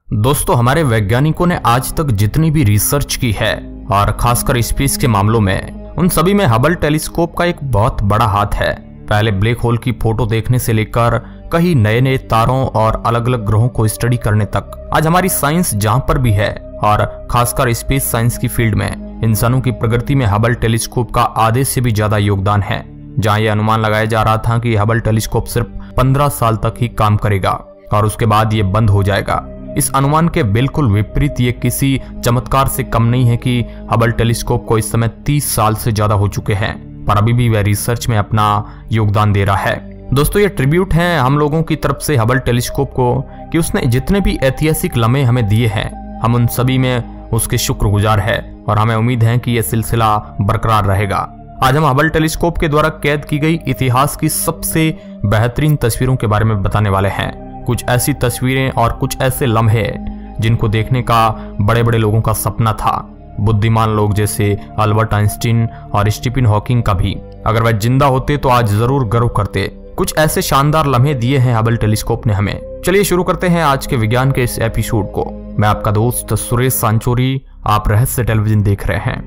दोस्तों, हमारे वैज्ञानिकों ने आज तक जितनी भी रिसर्च की है और खासकर स्पेस के मामलों में, उन सभी में हबल टेलीस्कोप का एक बहुत बड़ा हाथ है। पहले ब्लैक होल की फोटो देखने से लेकर कई नए नए तारों और अलग अलग ग्रहों को स्टडी करने तक आज हमारी साइंस जहां पर भी है और खासकर स्पेस साइंस की फील्ड में इंसानों की प्रगति में हबल टेलीस्कोप का आधे से भी ज्यादा योगदान है। जहां यह अनुमान लगाया जा रहा था कि हबल टेलीस्कोप सिर्फ 15 साल तक ही काम करेगा और उसके बाद ये बंद हो जाएगा, इस अनुमान के बिल्कुल विपरीत ये किसी चमत्कार से कम नहीं है कि हबल टेलीस्कोप को इस समय 30 साल से ज्यादा हो चुके हैं, पर अभी भी वह रिसर्च में अपना योगदान दे रहा है। दोस्तों, ये ट्रिब्यूट है हम लोगों की तरफ से हबल टेलीस्कोप को कि उसने जितने भी ऐतिहासिक लम्हे हमें दिए हैं, हम उन सभी में उसके शुक्रगुजार है और हमें उम्मीद है कि यह सिलसिला बरकरार रहेगा। आज हम हबल टेलीस्कोप के द्वारा कैद की गई इतिहास की सबसे बेहतरीन तस्वीरों के बारे में बताने वाले हैं। कुछ ऐसी तस्वीरें और कुछ ऐसे लम्हे जिनको देखने का बड़े बड़े लोगों का सपना था, बुद्धिमान लोग जैसे अल्बर्ट आइंस्टीन और स्टीफन हॉकिंग का भी। अगर वह जिंदा होते तो आज जरूर गर्व करते। कुछ ऐसे शानदार लम्हे दिए हैं हबल टेलीस्कोप ने हमें। चलिए शुरू करते हैं आज के विज्ञान के इस एपिसोड को। मैं आपका दोस्त सुरेश सांचोरी, आप रहस्य टेलीविजन देख रहे हैं।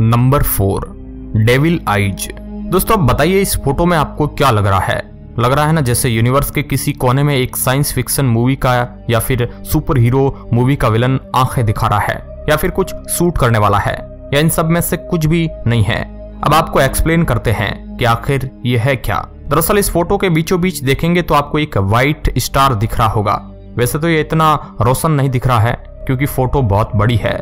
Number 4, devil eyes. दोस्तों, बताइए इस फोटो में आपको क्या लग रहा है? लग रहा है ना जैसे यूनिवर्स के किसी कोने में एक साइंस फिक्शन मूवी का या फिर सुपर हीरो मूवी का विलन आंखें दिखा रहा है या फिर कुछ शूट करने वाला है, या इन सब में से कुछ भी नहीं है। अब आपको एक्सप्लेन करते हैं कि आखिर ये है क्या। दरअसल इस फोटो के बीचों बीच देखेंगे तो आपको एक व्हाइट स्टार दिख रहा होगा। वैसे तो ये इतना रोशन नहीं दिख रहा है क्योंकि फोटो बहुत बड़ी है,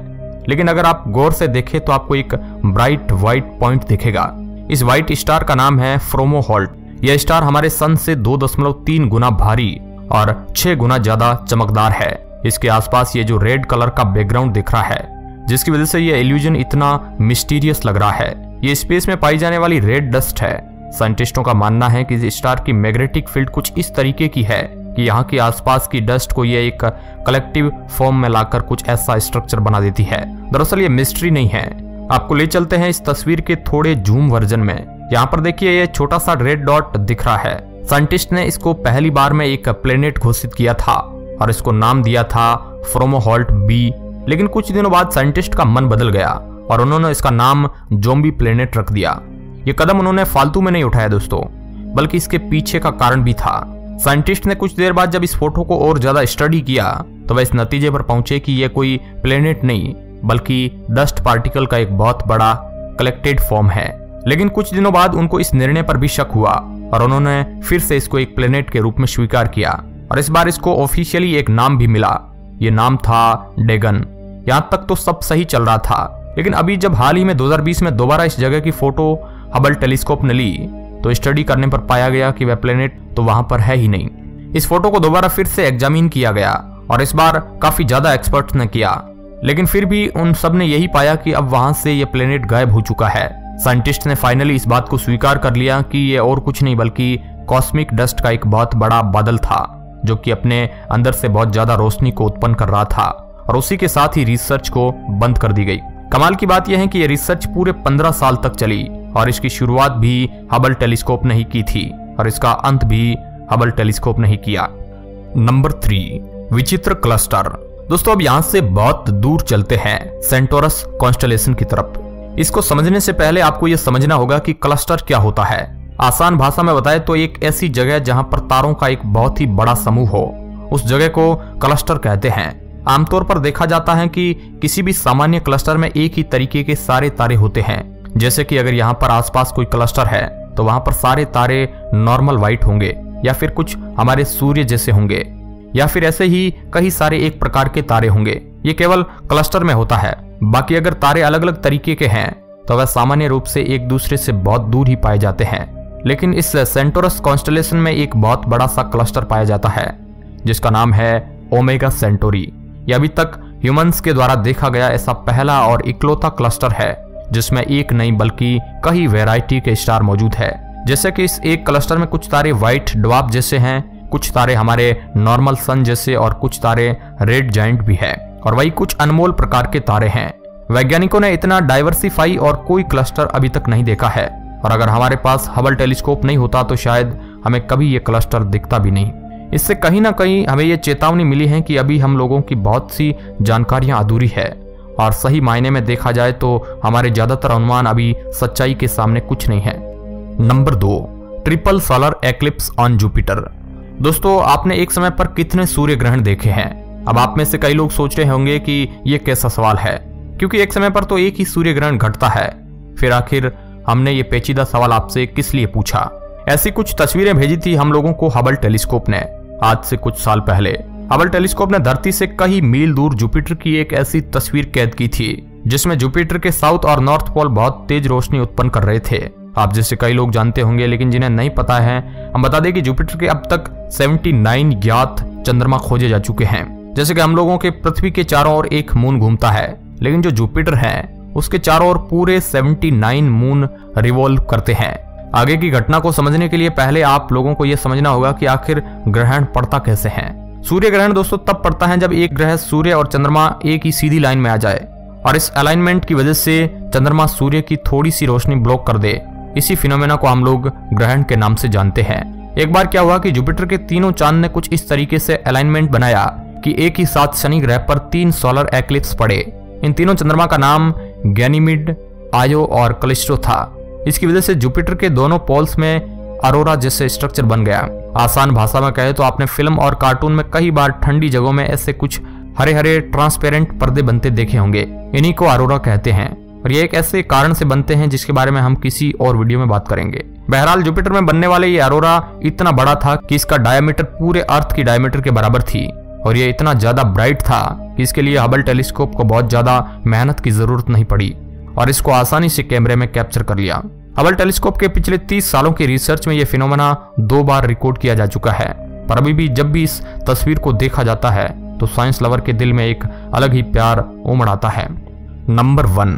लेकिन अगर आप गौर से देखें तो आपको एक ब्राइट व्हाइट पॉइंट दिखेगा। इस व्हाइट स्टार का नाम है फ्रोमोहोल्ट। यह स्टार हमारे सन से 2.3 गुना भारी और 6 गुना ज्यादा चमकदार है। इसके आसपास ये जो रेड कलर का बैकग्राउंड दिख रहा है, जिसकी वजह से यह इल्यूजन इतना मिस्टीरियस लग रहा है। ये स्पेस में पाई जाने वाली रेड डस्ट है। साइंटिस्टों का मानना है कि इस स्टार की मैग्नेटिक फील्ड कुछ इस तरीके की है कि यहाँ की आसपास की डस्ट को ये एक कलेक्टिव फॉर्म में लाकर कुछ ऐसा स्ट्रक्चर बना देती है। दरअसल ये मिस्ट्री नहीं है। आपको ले चलते हैं इस तस्वीर के थोड़े जूम वर्जन में। यहाँ पर देखिए ये छोटा सा रेड डॉट दिख रहा है। साइंटिस्ट ने इसको पहली बार में एक प्लेनेट घोषित किया था और इसको नाम दिया था फ्रोमोहोल्ट बी। लेकिन कुछ दिनों बाद साइंटिस्ट का मन बदल गया और उन्होंने इसका नाम ज़ॉम्बी प्लेनेट रख दिया। ये कदम उन्होंने फालतू में नहीं उठाया दोस्तों, बल्कि इसके पीछे का कारण भी था। साइंटिस्ट ने कुछ देर बाद जब इस फोटो को और ज्यादा स्टडी किया तो वह इस नतीजे पर पहुंचे कि यह कोई प्लेनेट नहीं बल्कि डस्ट पार्टिकल का एक बहुत बड़ा कलेक्टेड फॉर्म है। लेकिन कुछ दिनों बाद उनको इस निर्णय पर भी शक हुआ और उन्होंने फिर से इसको एक प्लेनेट के रूप में स्वीकार किया और इस बार इसको ऑफिशियली एक नाम भी मिला। ये नाम था डेगन। यहाँ तक तो सब सही चल रहा था, लेकिन अभी जब हाल ही में 2020 में दोबारा इस जगह की फोटो हबल टेलीस्कोप ने ली तो स्टडी करने पर पाया गया कि वह प्लेनेट तो वहां पर है ही नहीं। इस फोटो को दोबारा फिर से एग्जामिन किया गया और इस बार काफी ज्यादा एक्सपर्ट्स ने किया, लेकिन फिर भी उन सब ने यही पाया कि अब वहां से यह प्लेनेट गायब हो चुका है। साइंटिस्ट ने फाइनली इस बात को स्वीकार कर लिया कि यह और कुछ नहीं बल्कि कॉस्मिक डस्ट का एक बहुत बड़ा बादल था जो कि अपने अंदर से बहुत ज्यादा रोशनी को उत्पन्न कर रहा था, और उसी के साथ ही रिसर्च को बंद कर दी गई। कमाल की बात यह है कि यह रिसर्च पूरे 15 साल तक चली और इसकी शुरुआत भी हबल टेलीस्कोप ने ही की थी और इसका अंत भी हबल टेलीस्कोप ने ही किया। नंबर 3, विचित्र क्लस्टर। दोस्तों, अब यहां से बहुत दूर चलते हैं सेंटोरस कॉन्स्टेलेशन की तरफ। इसको समझने से पहले आपको यह समझना होगा कि क्लस्टर क्या होता है। आसान भाषा में बताएं तो एक ऐसी जगह जहां पर तारों का एक बहुत ही बड़ा समूह हो, उस जगह को क्लस्टर कहते हैं। आमतौर पर देखा जाता है कि किसी भी सामान्य क्लस्टर में एक ही तरीके के सारे तारे होते हैं। जैसे कि अगर यहाँ पर आसपास कोई क्लस्टर है तो वहां पर सारे तारे नॉर्मल व्हाइट होंगे या फिर कुछ हमारे सूर्य जैसे होंगे, या फिर ऐसे ही कई सारे एक प्रकार के तारे होंगे। ये केवल क्लस्टर में होता है। बाकी अगर तारे अलग अलग तरीके के हैं तो वह सामान्य रूप से एक दूसरे से बहुत दूर ही पाए जाते हैं। लेकिन इस सेंटोरस कॉन्स्टेलेशन में एक बहुत बड़ा सा क्लस्टर पाया जाता है जिसका नाम है ओमेगा सेंटोरी। यह अभी तक ह्यूमंस के द्वारा देखा गया ऐसा पहला और इकलौता क्लस्टर है जिसमें एक नहीं बल्कि कई वैरायटी के स्टार मौजूद है। जैसे कि इस एक क्लस्टर में कुछ तारे व्हाइट ड्वार्फ जैसे हैं, कुछ तारे हमारे नॉर्मल सन जैसे और कुछ तारे रेड जायंट भी है, और वही कुछ अनमोल प्रकार के तारे हैं। वैज्ञानिकों ने इतना डाइवर्सिफाई और कोई क्लस्टर अभी तक नहीं देखा है, और अगर हमारे पास हबल टेलीस्कोप नहीं होता तो शायद हमें कभी ये क्लस्टर दिखता भी नहीं। इससे कहीं ना कहीं हमें ये चेतावनी मिली है कि अभी हम लोगों की बहुत सी जानकारियां अधूरी है और सही मायने में देखा जाए तो हमारे ज्यादातर अनुमान अभी सच्चाई के सामने कुछ नहीं है। Number 2, triple solar eclipse on Jupiter. दोस्तों, आपने एक समय पर कितने सूर्य ग्रहण देखे हैं? अब आप में से कई लोग सोच रहे होंगे कि ये कैसा सवाल है, क्योंकि एक समय पर तो एक ही सूर्य ग्रहण घटता है। फिर आखिर हमने ये पेचीदा सवाल आपसे किस लिए पूछा? ऐसी कुछ तस्वीरें भेजी थी हम लोगों को हबल टेलीस्कोप ने आज से कुछ साल पहले। हबल टेलीस्कोप ने धरती से कई मील दूर जुपिटर की एक ऐसी तस्वीर कैद की थी जिसमें जुपिटर के साउथ और नॉर्थ पोल बहुत तेज रोशनी उत्पन्न कर रहे थे। आप जैसे कई लोग जानते होंगे, लेकिन जिन्हें नहीं पता है हम बता दें कि जुपिटर के अब तक 79 ज्ञात चंद्रमा खोजे जा चुके हैं। जैसे कि हम लोगों के पृथ्वी के चारों ओर एक मून घूमता है, लेकिन जो जुपिटर है उसके चारों ओर पूरे 79 मून रिवॉल्व करते हैं। आगे की घटना को समझने के लिए पहले आप लोगों को यह समझना होगा कि आखिर ग्रहण पड़ता कैसे है। सूर्य ग्रहण दोस्तों तब पड़ता है जब एक ग्रह सूर्य और चंद्रमा एक ही सीधी लाइन में आ जाए और इस अलाइनमेंट की वजह से चंद्रमा सूर्य की थोड़ी सी रोशनी ब्लॉक कर दे। इसी फिनोमेना को हम लोग ग्रहण के नाम से जानते हैं। एक बार क्या हुआ कि जुपिटर के तीनों चांद ने कुछ इस तरीके से अलाइनमेंट बनाया कि एक ही साथ शनि ग्रह पर 3 सोलर एक्लिप्स पड़े। इन तीनों चंद्रमा का नाम गैनीमीड, आयो और कैलिस्टो था। इसकी वजह से जुपिटर के दोनों पोल्स में अरोरा जैसे स्ट्रक्चर बन गया। आसान भाषा में कहे तो आपने फिल्म और कार्टून में कई बार ठंडी जगहों में ऐसे कुछ हरे हरे ट्रांसपेरेंट पर्दे बनते देखे होंगे। इन्हीं को अरोरा कहते हैं और ये एक ऐसे कारण से बनते हैं जिसके बारे में हम किसी और वीडियो में बात करेंगे। बहरहाल जुपिटर में बनने वाले ये अरोरा इतना बड़ा था कि इसका डायमीटर पूरे अर्थ की डायमीटर के बराबर थी और ये इतना ज्यादा ब्राइट था कि इसके लिए हबल टेलीस्कोप को बहुत ज्यादा मेहनत की जरूरत नहीं पड़ी और इसको आसानी से कैमरे में कैप्चर कर लिया। हबल टेलीस्कोप के पिछले 30 सालों की रिसर्च में यह फिनोमेना 2 बार रिकॉर्ड किया जा चुका है, पर अभी भी जब भी इस तस्वीर को देखा जाता है तो साइंस लवर के दिल में एक अलग ही प्यार उमड़ आता है। Number 1,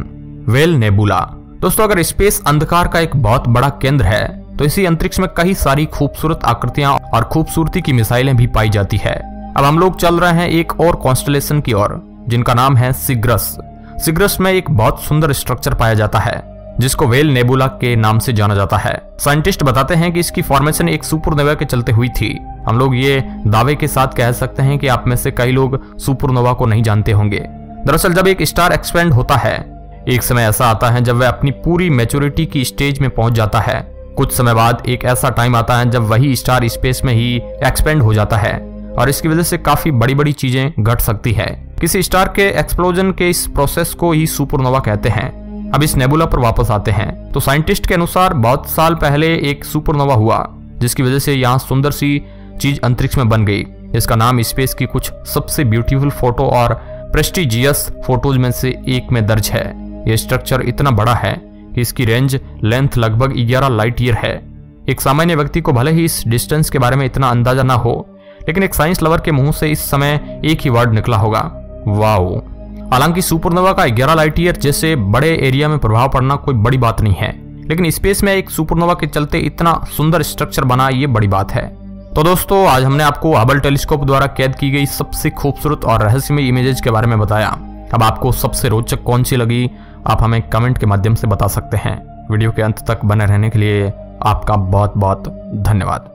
whale nebula. दोस्तों, अगर स्पेस अंधकार का एक बहुत बड़ा केंद्र है तो इसी अंतरिक्ष में कई सारी खूबसूरत आकृतियां और खूबसूरती की मिसाइलें भी पाई जाती है। अब हम लोग चल रहे हैं एक और कॉन्स्टलेशन की ओर जिनका नाम है सिग्रस। सिग्रस में एक बहुत सुंदर स्ट्रक्चर पाया जाता है जिसको व्हेल नेबुला के नाम से जाना जाता है। साइंटिस्ट बताते हैं कि इसकी फॉर्मेशन एक सुपरनोवा के चलते हुई थी। हम लोग ये दावे के साथ कह सकते हैं कि आप में से कई लोग सुपरनोवा को नहीं जानते होंगे। दरअसल जब एक स्टार एक्सपेंड होता है, एक समय ऐसा आता है जब वह अपनी पूरी मैच्योरिटी की स्टेज में पहुंच जाता है। कुछ समय बाद एक ऐसा टाइम आता है जब वही स्टार स्पेस में ही एक्सपेंड हो जाता है और इसकी वजह से काफी बड़ी बड़ी चीजें घट सकती है। किसी स्टार के एक्सप्लोजन के इस प्रोसेस को ही सुपरनोवा कहते हैं। अब इस नेबुला पर वापस आते हैं तो साइंटिस्ट के अनुसार बहुत साल पहले एक सुपरनोवा हुआ जिसकी वजह से यहाँ सुंदर सी चीज अंतरिक्ष में बन गई। इसका नाम स्पेस की कुछ सबसे ब्यूटीफुल फोटो और प्रेस्टिजियस फोटोज में से एक में दर्ज है। यह स्ट्रक्चर इतना बड़ा है कि इसकी रेंज लेंथ लगभग 11 लाइट ईयर है। एक सामान्य व्यक्ति को भले ही इस डिस्टेंस के बारे में इतना अंदाजा ना हो, लेकिन एक साइंस लवर के मुंह से इस समय एक ही वर्ड निकला होगा, वाओ। हालांकि सुपरनोवा का 11 लाइट ईयर जैसे बड़े एरिया में प्रभाव पड़ना कोई बड़ी बात नहीं है, लेकिन स्पेस में एक सुपरनोवा के चलते इतना सुंदर स्ट्रक्चर बना, ये बड़ी बात है। तो दोस्तों, आज हमने आपको हबल टेलीस्कोप द्वारा कैद की गई सबसे खूबसूरत और रहस्यमय इमेजेस के बारे में बताया। अब आपको सबसे रोचक कौन सी लगी आप हमें कमेंट के माध्यम से बता सकते हैं। वीडियो के अंत तक बने रहने के लिए आपका बहुत बहुत धन्यवाद।